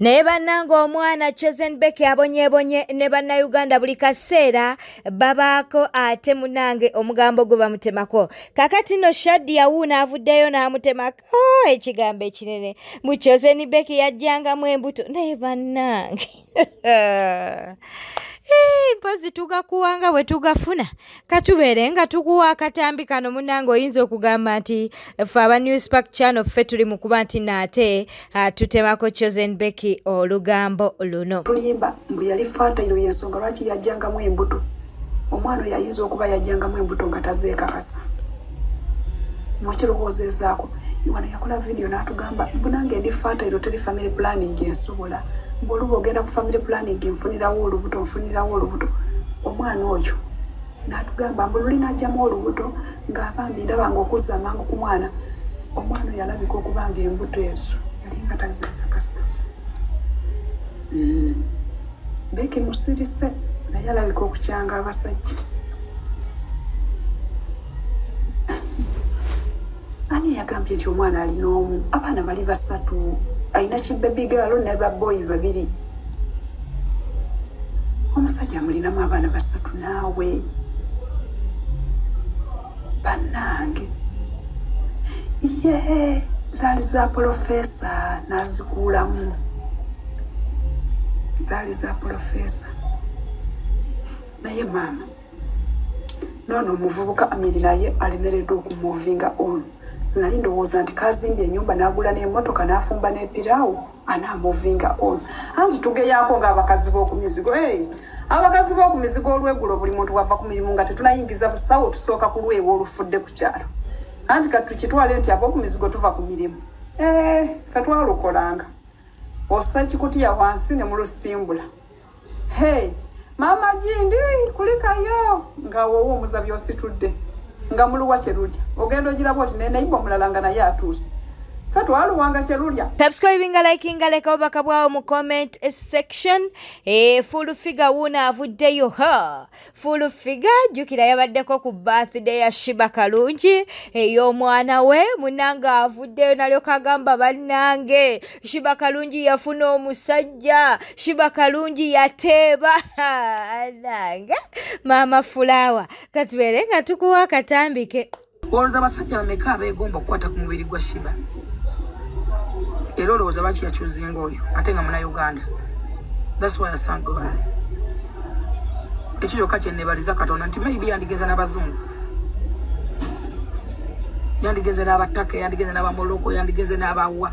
Ne bannange omwana Chosen Becky abonyebonye ne bannayuganda buli kaseera babaako ate munange omugambo gwe bamutemako. Kakati no Shadia wuuna avuddeyo n'amutemako ekigambo ekinene. Mu Chosen Becky yajjangamu embuto ne bannange. Mpozi tugakuwanga bwe tugafuna katubeere nga tukuwa akatambi kano munange oyinza okugamba nti ffe aba Newspark Channel ffe tuli mu kuba nti naate tutemako Chosen Becky olugambo luno. Tulimba mbu yali faatayiro y'ensonga lwaki yajjangamu embuto. Omwana yayinza okuba yajjangamu embuto nga tazeekakasa. Mukirowoozezaako Iwana yakola video n'atugamba bunange ndi faatayiro teri family planning ensobola. Mboluba ogenda ku family planning nfunirawo olubuto. Omwana oyo n'atugamba mbululi n'ajjamu olubuto ng'abambi ndaba ng'okuzza amangu ku mwana. Omwana yalabika okuba ng'embuto ezo yali nga tazeekakasa. Becky musirise naye alabika okukyanga abasajja. Ani yagambye nti omwana alina omu abaana bali basatu alina kibebi gaalo ne baboyi babiri. Omusajja amulinamu abaana basatu naawe bannange ye zaali za profesa n'azikuulamu. Zaali za profesa naye maama noono omuvubuka Amiri naye alemereddwa okumuvinga ono. Sinali ndowooza nti kazimbye ennyumba n'agula n'emmotoka n'afumba n'epiraawo anaamuvinga ono. Anti tugeyaako ng'abakazi b'oku mizigo. Abakazi b'oku mizigo olweggulo buli muntu wava ku mirimu nga tetunayingiza busawo tusooka ku lwewo olufudde ku kyalo. Anti kati tukitwale nti ab'oku mizigo tuva ku mirimu. Ffe twalukolanga. Ossa kikutiya wansi ne mulusimbula. Maama Jindi kulikayo nga wowo omuzabi ositudde. Nga muluwa kyerulya ogenda ogiraba oti nenayibwa omulala nga naye atuuse ffe twaluwanga kyerulya. Subscribing liking leka obubaka bwawo mu comment section. Full figure wuuna avuddeyo full figure jjukira yabaddeko ku birthday ya Shiba Kalungi ey'omwana we munange avuddeyo nalyoka agamba bannange Shiba Kalungi yafuna omusajja Shiba Kalungi yateeba nange Mama Flower katubeere nga tukuwa akatambike. Olowooza abasajja bameka abeegomba okukwata ku mubiri gwa Shiba? Era olowooza baki yakyuzinga oyo ate nga Munnayuganda? That's why I thank God. Ekyo kyokka kye nneebaliza Katonda nti maybe yandigenza n'abazungu, yandigenza n'abataka, yandigenza n'abamoloko, yandigenza n'abawa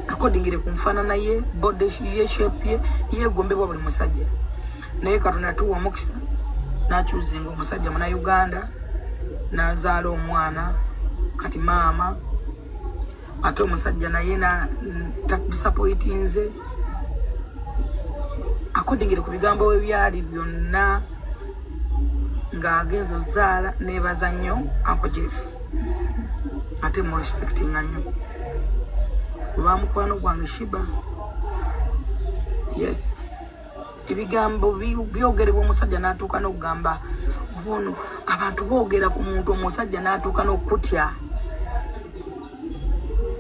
accordingire ku nfaanana ye, body ye, shape ye, yeegombebwa buli musajja. Naye Katonda yatuwa omukisa n'akyuzinga omusajja Munnayuganda n'azaala omwana kati maama ate omusajja naye disappointinze accordingire ku bigambo we byali byonna ng'agenza ozaala. Neebaza nnyo Uncle Jeff ate mu respectinga nnyo ku lwa mukwano gwange Shiba. Yes, ebigambo byogerebwa omusajja n'atuuka n'okugamba ono abantu boogera ku muntu omusajja n'atuuka n'okutya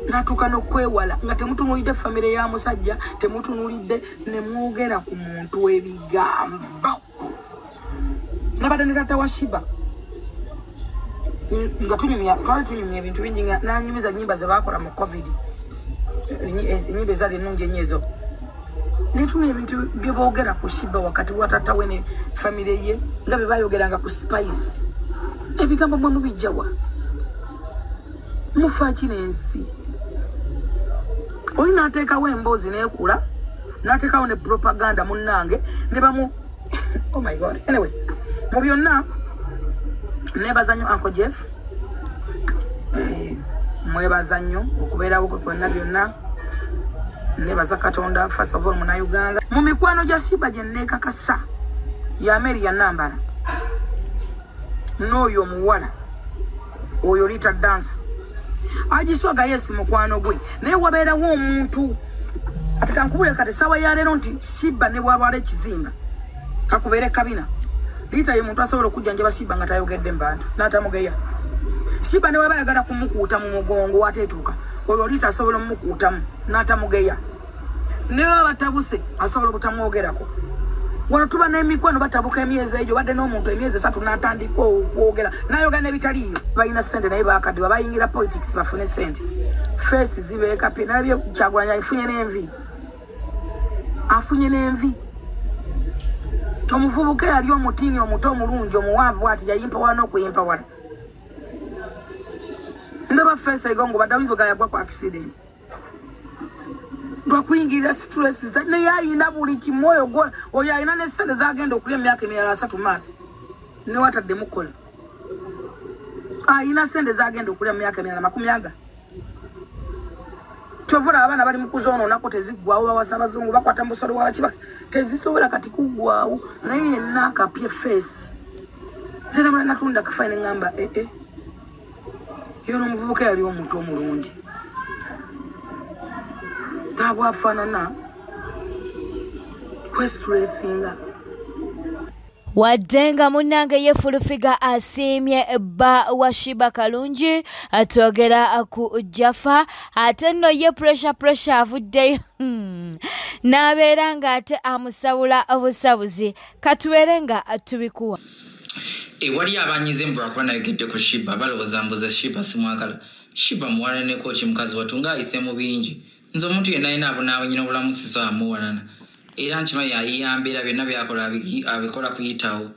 n'atuuka n'okwewala nga temutunuulidde famire ya musajja, temutunuulidde ne mwogera ku muntu ebigambo. Nabadde ne taata wa Shiba nga twali tunyumya ebintu bingi nga n'anyumiza nnyimba ze baakola mu COVID, ennyimba ezaali ennungi ennyo ezo. Netuna ebintu bye boogera ku Shiba wakati wa taata we ne famire ye nga bye baayogeranga ku Spice. Ebigambo mwe mubijjawa? Mufa kino ensi. Oli n'ateekawo emboozi n'ekula, n'ateekawo ne propaganda munnange ne bamu oh my God. Anyway, mu byonna neebaza nnyo Uncle Jeff, mwebaza nnyo okubeerawo kwe kwonna byonna. Nebaza Katonda first of all Munnayuganda. Mu mikwano gya Shiba gye nneekakasa ya Mary ya Nambala n'oyo omuwala oyo Rita Dancer agiswaga yesi mukwano gwe, naye wabeerawo omuntu ate kankubule kati sawa ya leero nti Shiba ne bwalwala ekizimba kakubeere kabina. Rita ye muntu asobola okujjanjaba Shiba nga tayogedde mbantu n'atamugeya. Shiba ne waba ayagala kumukuuta mu mugongo ateetuuka oyo Rita asobola omukuutamu n'atamugeya. Newa batabuse asobola obutamwogerako. Wano tuba n'emikwano batabuka emyezi egyo badde n'omuntu emyezi 3 n'atandika okwogera nayoga n'ebitaliyo balina ssente naye bakaddiwa bayingira politics bafune ssente face zibeeka pe nalabye Kyagulanyi afunye n'envi omuvubuka yali omutiini omuto omulungi omuwanvu ati yayimpawala n'okuyimpawala ndaba face egongo badawinzoga yagwa ku accident bakuyingirira stresses naye ayina buli kimoyo oyo ayina n'essente zagenda okulya emyaka emirala 3 maaso ne watadde mukola ayina ssente zagenda okulya emyaka emirala 40 tovula abaana bali mukuzoonoonako teziggwawo bawasa abazungu bakwata musolo wabakiba tezisobola kati kuggwawo naye yenna akapye face zeramula natunda kafaine ngamba yono omuvubuka yali omuntu omulungi tabwafaanana kwestressinga wadde nga munnange ye Fulufiga asiimye bba wa Shiba Kalungi atwogera ku Jaffa ate nno ye pressure avuddeyo n'abeera ng'ate amusabula obusabuzi katubeere nga tubikuwa wali abanyize mbu lwakuba nayogedde ku Shiba balowooza mbuze Shiba simwagala Shiba muwala ne kooki mukazi wattu ng'ayise mu bingi nze omuntu yenna alina abonaawe nyina obulamu sisawamuwalana era nkimanyi yayiyambira byonna byakola abikola kuyitawo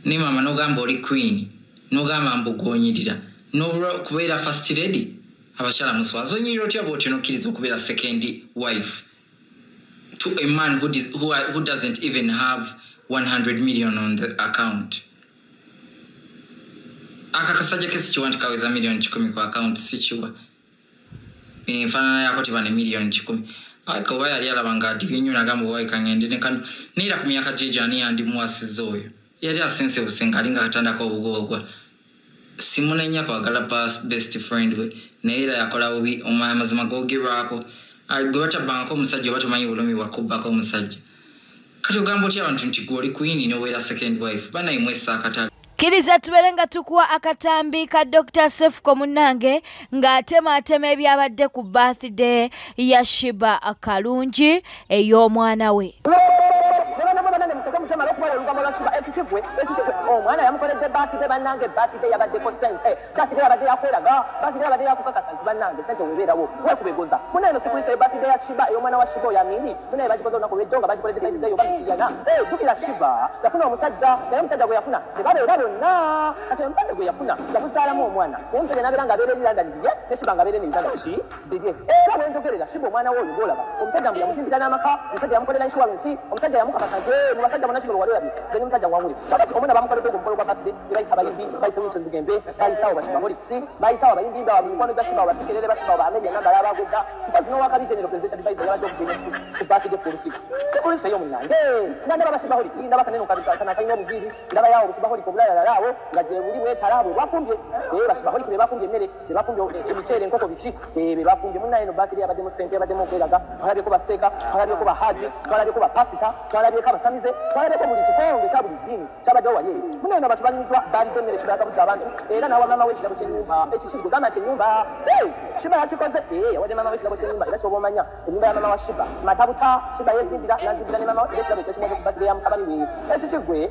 ne maama n'ogamba oli queen n'ogamba mbugonyirira n'okubeera first lady abakyala muswaza onyirira otya bw'otyo n'okkiriza okubeera second wife to a man who doesn't even have 100 million on the account akakasajja kesikiwa nti kaweza million 10 ku account sikiwa enfaanana yako tibane million 10 ariko oba yali alaba ng'adibye nnyo n'agamba oba ikangende neera ku myaka gye ani yandimuwasizza oyo yali asense busenga ali ng'atandako obugoogwa simunenya kwagala best friend we naye era yakola bubi amazima googerwako gwe batabbangako omusajja oba tomanyi bulumi bwakubbako omusajja kati ogamba otya abantu nti gwe oli queen n'obeera second wife banayimwe essa akatale Kiriza tubeere nga tukuwa akatambi ka Dr. Sefuko munnange ng'atema ebyabadde ku birthday ya Shiba Kalungi ey'omwana we. omwana yamukoledde birthday bannange birthday yabaddeko sente birthday yabadde yakweraga birthday yabadde yakukakasa nti bannange sente webeerawo wekubegoza munaeno sikulisa birthday ya Shiba ey'omwana wa Shiba oyamini munaye bagikoze olunaku lw'ejjo nga bagikoledde sayizi eyo bamukirana jjukira Shiba yafuna omusajja naye omusajja gwe yafuna tebabeera bonna kati omusajja gwe yafuna yamuzaalamu omwana naye omusajja nabeera ng'abeera eriranda lirye ne Shiba ng'abeera n'eriranda ki birye era bwenjogerera Shiba omwana we oyo gwolaba omusajja mbu yamuzimbira n'amaka omusajja yamukolera insurance omusajja yamukakasa nti mu basajja bonna Shiba wali olabye ganye omusajja wamuli kakati omwana bamukoledde ogwo mukolo gwa birthday ne bayita abayimbi bayisa Wilson Bugembe bayisawo Bashiba Morisi bayisawo abayimbi nga mikono gya Shiba batekerere Bashiba bamenya namba y'abagudda mpazi n'owakabiri general presidential advisor yabadde okugenda ku birthday Fulufiga sikulisa eyo munnange nandaba Bashiba Holiki ndaba kanene kana kalina obuviri ndaba yawo Bashiba Holiki obulalalawo nga gye buli bwetalaabwe bafumbye Bashiba Holiki be bafumbye emmere be bafumbye emiceere enkoko biki be bafumbye munnaye no birthday yabaddemu ssente yabaddemu okweraga twalabyeko baseeka twalabyeko bahaji twalabyeko bapasita twalabyeko abasamize twalabyeko buli kitonde kya buli ddiini kyabaddewo wali munnaye no abantu balimiddwa balidde emmere Shiba yakabuza abantu era nawa maama w'ekirabo ky'ennyumba ekikigwe gamba nti ennyumba Shiba yakikoze yawadde maama w'ekirabo ky'ennyumba era kyoba omanya ennyumba ya maama wa Shiba matabuta Shiba yezimbira nazimbira ne maama we ekirabo ekyekimoze ku birthday ya mutabani we ekikigwe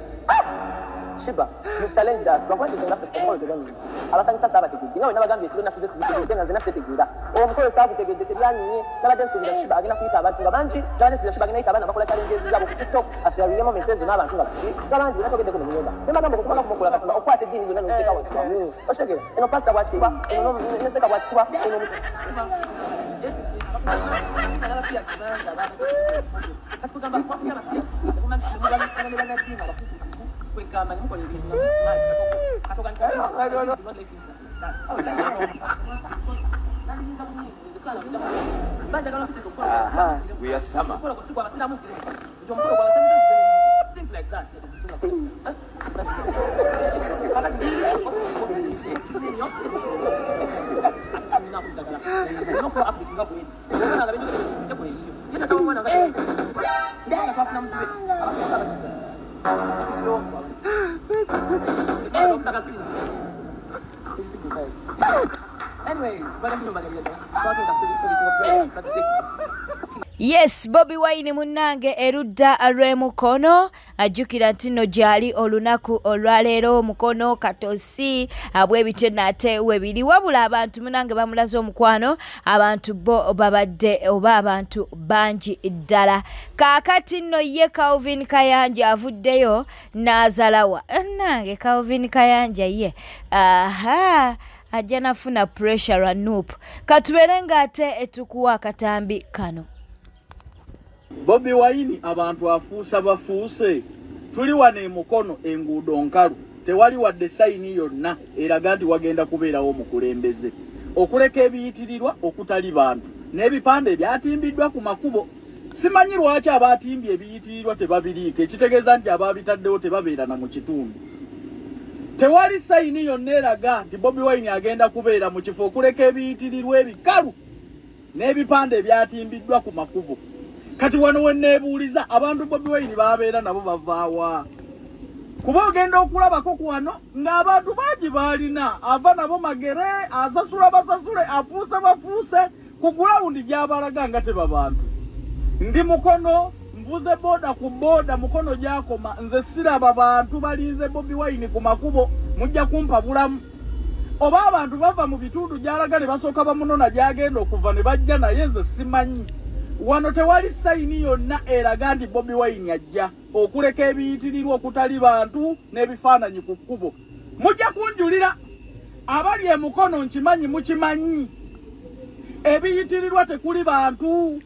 Shiba, you've challenged us. We're going to the tomorrow to run. Abasangisa sabategedde nga wenna bagambye ekiro nasuze sibitegedde nga nze nasitegeera omukolo saagutegedde tebyanyiye nabadde nsuubira Shiba agenda kuyita abantu nga bangi nabadde nsuubira Shiba agenda yita abaana bakola challenges zaabwe ku TikTok ashirabiremu moments ezo n'abantu nga biki nga bangi binakyogedde kuno munyumba ne bagamba okukola kumukola Katonda okwata eddiini zonna n'oziteeka wakiwa okitegera eno pasita bwakikuba eno neseka bwakikuba eno we are summer. Things like that. Yes, Bobi Wine munnange erudda alw'emukono ajjukira nti nno gyali olunaku olwaleero omukono katosi bwebityo nate webiri wabula abantu munnange bamulaze omukwano abantu bo babadde oba abantu bangi ddala kaakati nno ye Calvin Kayanja avuddeyo n'azalawa nange Calvin Kayanja ye ajja nafuna pressure anup katubeere ng'ate etukuwa akatambi kano. Bobi Wine abantu afuusa bafuuse tuli wane mukono enguudo nkalu tewali wadde sayini yonna eraga nti wagenda kubeerawo omukulembeze okuleka ebiyitirirwa okutali bantu n'ebipande ebyatimbiddwa ku makubo simanyi lwaki abaatimbye ebiyitirirwa tebabiriika ekitegeeza nti abaabitaddewo tebabeera na mu kitundu tewali sayini yonna eraga nti Bobi Wine agenda kubeera mu kifo okuleka ebiyitirirwa ebikalu n'ebipande ebyatimbiddwa ku makubo. Kati wano wenneebuuliza abantu Bobi Wine babeera nabo bavaawa kuba ogenda okulabako ku wano ng'abantu bangi baalina ava nabo magere asasula basasule afuuse bafuuse ku gulawundi gy'abalaga nga teba bantu ndi mukono nvuze boda ku boda mukono gyakoma nze siraba bantu balinze Bobi Wine ku makubo mujja kumpa bulamu oba abantu bava mu bitundu gy'alaga ne basooka bamunona gy'agenda okuva ne bajja naye nze simanyi. Wano tewali sayini yonna eraga nti Bobi Wine ajja okuleka ebiyitirirwa okutali bantu n'ebifaananyi ku kkubo mujja kunjulira abali emukono nkimanyi mukimanyi ebiyitirirwa tekuli bantu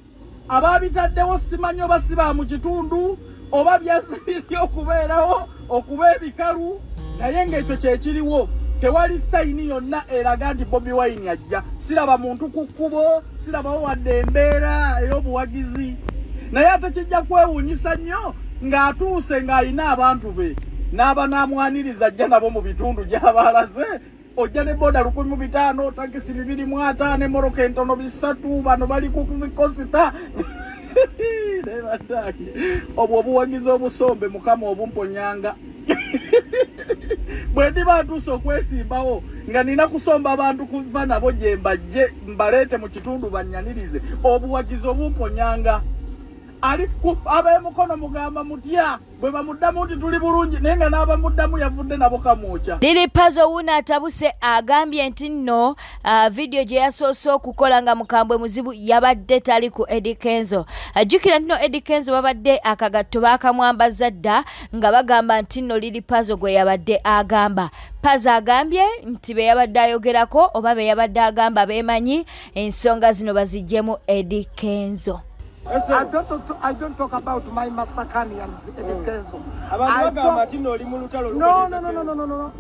abaabitaddewo simanyi oba siba mu kitundu oba byasabirye okubeerawo okuba ebikalu naye ng'ekyo kyekiriwo tewali sayini yonna eraga nti Bobi Wine ajja siraba muntu ku kkubo sirabawo wadde embeera ey'obuwagizi naye ate kijja kwewuunyisa nnyo ng'atuuse ng'alina abantu be n'aba n'amwaniriza ajja nabo mu bitundu gy'abaalaze ojja ne boda 1500 takisi 250 emoroka entono 3 bano bali ku zikosita obwo obuwagizi obusombe mukama obumponyanga bwe ndiba ntuuse okwesimbawo nga nina kusomba abantu kuva nabo gye mbajje mbaleete mu kitundu bannyanirize obuwagizi obumponyanga ali ab'emukono mugamba mutya bwe bamuddamu nti tuli bulungi naye nga n'abamuddamu yavudde nabo kamuukya. Lili Pazo Wuna atabuse agambye nti nno video gye yasoose okukola nga mukambwe muzibu yabadde tali ku Eddie Kenzo. Ajjukira nti no Eddie Kenzo babadde akagatto baakamwambaza dda nga bagamba nti nno Lili Pazo gwe yabadde agamba. Pazo agambye nti be yabadde ayogerako oba be yabadde agamba beemanyi ensonga zino baziggyemu Eddie Kenzo. I don't talk about my Masakanians Eddie Kenzo.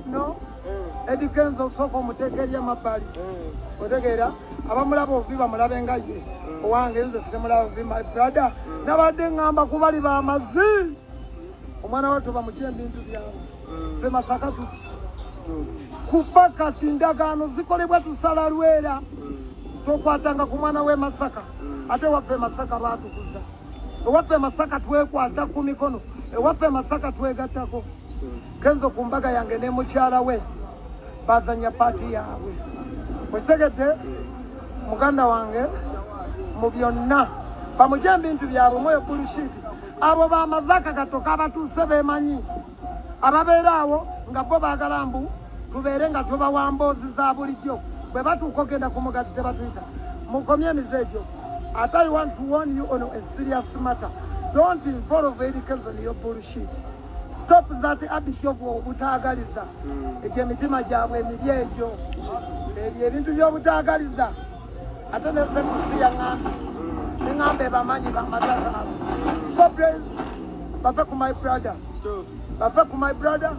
No. Eddie Kenzo soko mutegeria mabali. Otegera abamulabo biba mulabenga ye. Owange nze simulabo bi my brother. Nabadde ngamba kubali ba mazi. Omwana watu bamutie bintu byabo. Fe Masaka tuti. Kupaka tindagano zikolebwa tusala lwera. Tokwatanga ku mwana we Masaka. Ate waffe Masaka baatukuza waffe Masaka twekwata ku mikono waffe Masaka twegattako Kenzo ku mbaga yange ne mukyala we bazanya paati yaabwe otegedde muganda wange mu byonna bamugye ebintu byabwe mweyo bullshit abo bamazaka gatoka abatuuse beemanyi ababeera awo nga bo baagala mbu tubeere nga tubawa mboozi za bulijjo bwe batuuka ogenda ku mugati tebatuyita mukomye emizeegyo. I want to warn you on a serious matter. Don't involve Eddie Kenzo in your bullshit. Stop that habit of butagaliza. Ekyo mitima gyabwe emibi egyo. Ebintu by'obutagaliza. Ate ne sekusiya ng'ambi. Ne ng'ambe bamanyi b'amataka abo. So praise. Bave ku my brother. Bave ku my brother.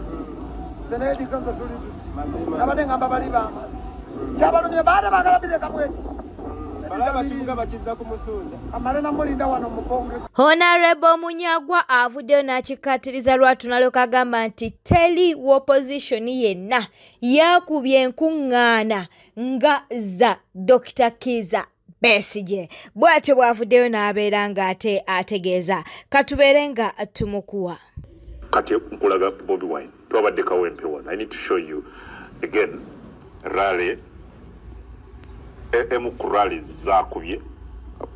Then Eddie Kenzo tuli tuti. Nabade ng'amba bali b'amasi. Kyabalumye baade bagalabire kamwedi. Honorable Munyagwa avuddeyo n'akikkaatiriza lw'atunalo kagamba nti teri opposition yenna yakubye enkuŋŋaana nga za Dr. Kizza Besigye. Bw'atyo bw'avuddeyo n'abeera ng'ate ategeeza katubeere nga tumukuwa. Kati nkulaga Bobi Wine twabadde kawempe wano. I need to show you again rally emu ku rally zakubye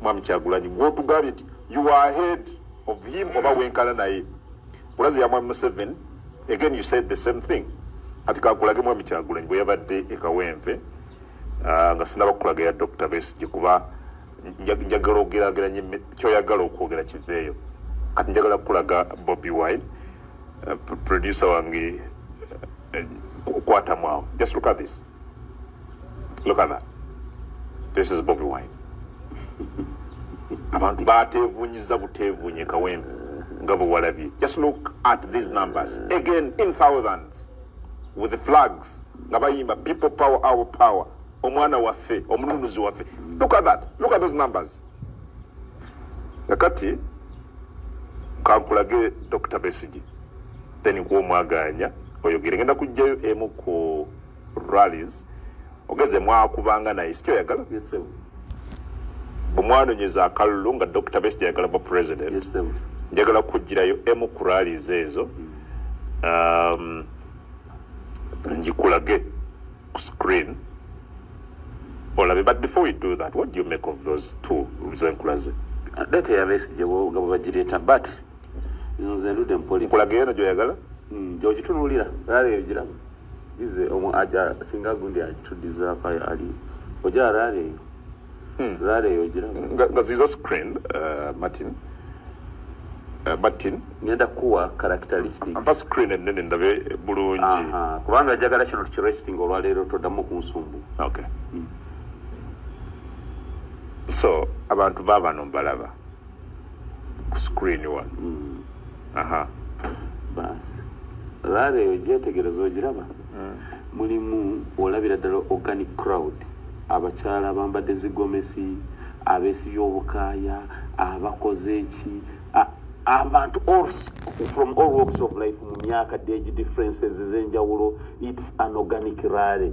Mwami Kyagulanyi gw'otugambye nti you are ahead of him oba wenkana naye kulazi ya Mwami Museveni again you said the same thing ati kakulage Mwami Kyagulanyi bwe yabadde e Kawempe nga sinaba kulaga ya Dr. Besigye kuba njagala ogerageranye kyoyagala okwogera kiveeyo kati njagala kulaga Bobi Wine producer wange kwata mwawo. Just look at this. Look at that. This is Bobi Wine. Abantu batevunyiza butevunye Kawempe ngabo walabye. Just look at these numbers again in thousands with the flags ngabayimba people power our power omwana waffe omununuzi waffe. Look at that. Look at those numbers. Nakati kankulage Dr. Besigye then ko mwaganya oyogere ngenda kujjayo emu ku rallies ogeze mwakubanga naye sikyo yagala bumwanonyeza akalulu nga Dr. Besigye yagala ba president njagala kujjirayo emu ku rallies ezo njikulage ku screen olabe. But before we do that, what do you make of those two Zenkulaze? Data ya Besigye ngabo bagireta but nze ndude mpoli kulage eno joyagala jogitunulira rale yogira ize omu aja singa gundi agitudiza pa ali ojja rale yogira ngazizo screen Martin ngenda kuwa characteristics amba screen ennene ndabe bulungi kubanga jagala kino tukiresting olwaleero toddamu ku nsumbu. Okay. So abantu babano mbalaba ku screen one. Bas rale yojetegerezo ogiraba mulimu olabira ddala organic crowd abakyala abambadde zigomesi abesi by'obukaya abakoze eki abantu all from all walks of life mu myaka age differences ezenjawulo. It's an organic rally.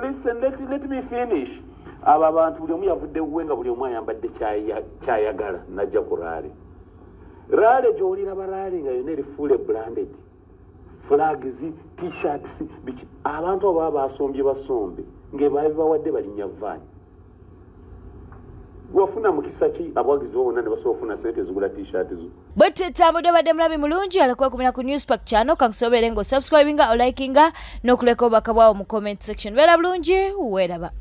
Listen, let me finish. Aba bantu buli omu yavudde wenga buli omu ayambadde kyayagala najja ku rally gy'olira barali nga yonna eri full branded flags t-shirts biki abantu abo basombye basombe ng'ebabibawadde balinnya vaani gwafuna mukisa ki abawagizi bonna ne basobola ofuna sente ezigula t-shirt zo bwete tambudde badde mulabi mulungi alakuwa kumira ku Newspark channel kankusobere ngo subscribinga o likinga n'okuleka obubaka bwawo mu comment section. Beera bulungi weeraba.